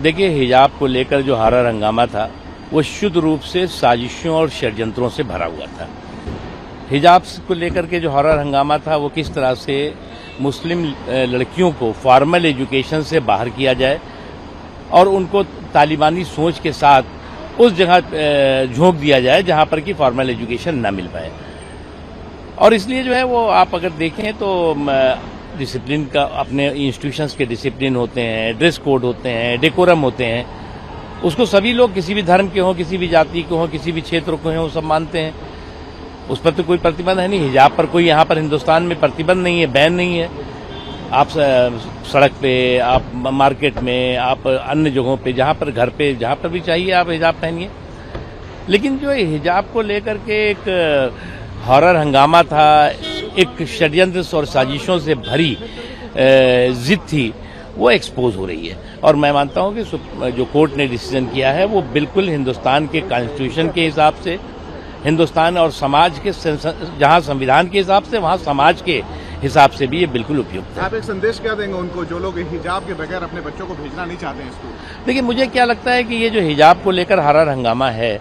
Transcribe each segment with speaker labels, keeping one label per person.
Speaker 1: देखिए, हिजाब को लेकर जो हारा हंगामा था वो शुद्ध रूप से साजिशों और षड्यंत्रों से भरा हुआ था। हिजाब को लेकर के जो हारा हंगामा था वो किस तरह से मुस्लिम लड़कियों को फॉर्मल एजुकेशन से बाहर किया जाए और उनको तालिबानी सोच के साथ उस जगह झोंक दिया जाए जहां पर कि फॉर्मल एजुकेशन ना मिल पाए। और इसलिए जो है वो आप अगर देखें तो डिसिप्लिन का, अपने इंस्टीट्यूशंस के डिसिप्लिन होते हैं, ड्रेस कोड होते हैं, डेकोरम होते हैं, उसको सभी लोग किसी भी धर्म के हों, किसी भी जाति के हों, किसी भी क्षेत्र के हों, सब मानते हैं। उस पर तो कोई प्रतिबंध है नहीं। हिजाब पर कोई यहाँ पर हिंदुस्तान में प्रतिबंध नहीं है, बैन नहीं है। आप सड़क पे, आप मार्केट में, आप अन्य जगहों पे, जहाँ पर घर पे, जहाँ पर भी चाहिए आप हिजाब पहनिए। लेकिन जो हिजाब को लेकर के एक हॉरर हंगामा था, एक षड्यंत्र और साजिशों से भरी जिद थी, वो एक्सपोज हो रही है। और मैं मानता हूं कि जो कोर्ट ने डिसीजन किया है वो बिल्कुल हिंदुस्तान के कॉन्स्टिट्यूशन के हिसाब से, हिंदुस्तान और समाज के, जहां संविधान के हिसाब से वहां समाज के हिसाब से भी ये बिल्कुल उपयुक्त है।
Speaker 2: आप एक संदेश क्या देंगे उनको जो लोग हिजाब के बगैर अपने बच्चों को भेजना नहीं चाहते हैं स्कूल?
Speaker 1: देखिए, मुझे क्या लगता है कि ये जो हिजाब को लेकर हॉरर हंगामा है,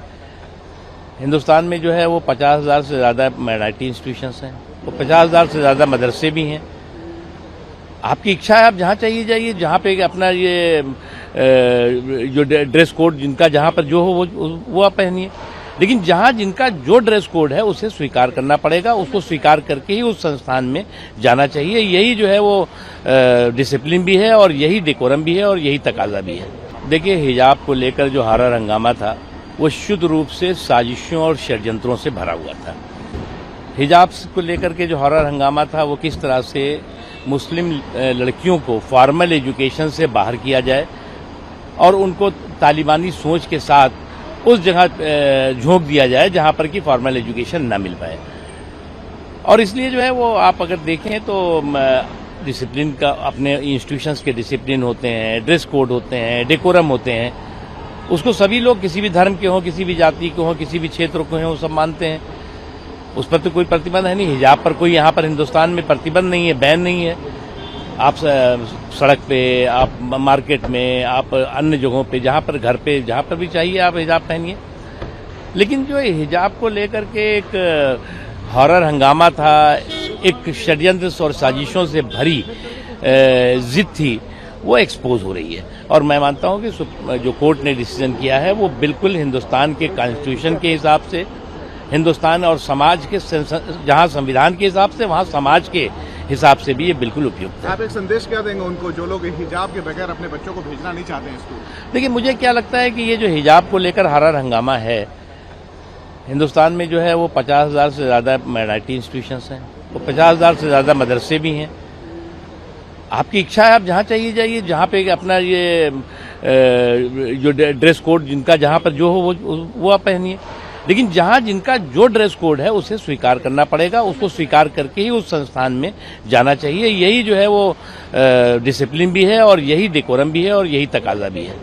Speaker 1: हिंदुस्तान में जो है वो 50,000 से ज़्यादा माइनॉरिटी इंस्टीट्यूशंस हैं, वो 50,000 से ज़्यादा मदरसे भी हैं। आपकी इच्छा है, आप जहाँ चाहिए जाइए, जहाँ पे अपना ये जो ड्रेस कोड जिनका जहाँ पर जो हो वो आप पहनिए। लेकिन जहाँ जिनका जो ड्रेस कोड है उसे स्वीकार करना पड़ेगा, उसको स्वीकार करके ही उस संस्थान में जाना चाहिए। यही जो है वो डिसिप्लिन भी है और यही डेकोरम भी है और यही तकाजा भी है। देखिए, हिजाब को लेकर जो हॉरर हंगामा था वो शुद्ध रूप से साजिशों और षड्यंत्रों से भरा हुआ था। हिजाब को लेकर के जो हॉरर हंगामा था वो किस तरह से मुस्लिम लड़कियों को फॉर्मल एजुकेशन से बाहर किया जाए और उनको तालिबानी सोच के साथ उस जगह झोंक दिया जाए जहां पर कि फॉर्मल एजुकेशन ना मिल पाए। और इसलिए जो है वो आप अगर देखें तो डिसिप्लिन का, अपने इंस्टीट्यूशंस के डिसिप्लिन होते हैं, ड्रेस कोड होते हैं, डेकोरम होते हैं, उसको सभी लोग किसी भी धर्म के हों, किसी भी जाति के हों, किसी भी क्षेत्र के हों, सब मानते हैं। उस पर तो कोई प्रतिबंध है नहीं। हिजाब पर कोई यहाँ पर हिंदुस्तान में प्रतिबंध नहीं है, बैन नहीं है। आप सड़क पे, आप मार्केट में, आप अन्य जगहों पे, जहाँ पर घर पे, जहाँ पर भी चाहिए आप हिजाब पहनिए। लेकिन जो हिजाब को लेकर के एक हॉरर हंगामा था, एक षड्यंत्र और साजिशों से भरी जिद थी, वो एक्सपोज हो रही है। और मैं मानता हूं कि जो कोर्ट ने डिसीजन किया है वो बिल्कुल हिंदुस्तान के कॉन्स्टिट्यूशन के हिसाब से, हिंदुस्तान और समाज के, जहां संविधान के हिसाब से वहां समाज के हिसाब से भी ये बिल्कुल उपयुक्त है।
Speaker 2: आप एक संदेश क्या देंगे उनको जो लोग हिजाब के बगैर अपने बच्चों को भेजना नहीं चाहते हैं स्कूल?
Speaker 1: देखिए, मुझे क्या लगता है कि ये जो हिजाब को लेकर हॉरर हंगामा है, हिंदुस्तान में जो है वो 50,000 से ज़्यादा माइनॉरिटी इंस्टीट्यूशंस हैं, वो 50,000 से ज़्यादा मदरसे भी हैं। आपकी इच्छा है, आप जहाँ चाहिए जाइए, जहाँ पे अपना ये जो ड्रेस कोड जिनका जहाँ पर जो हो वो आप पहनिए। लेकिन जहाँ जिनका जो ड्रेस कोड है उसे स्वीकार करना पड़ेगा, उसको स्वीकार करके ही उस संस्थान में जाना चाहिए। यही जो है वो डिसिप्लिन भी है और यही डेकोरम भी है और यही तकाजा भी है।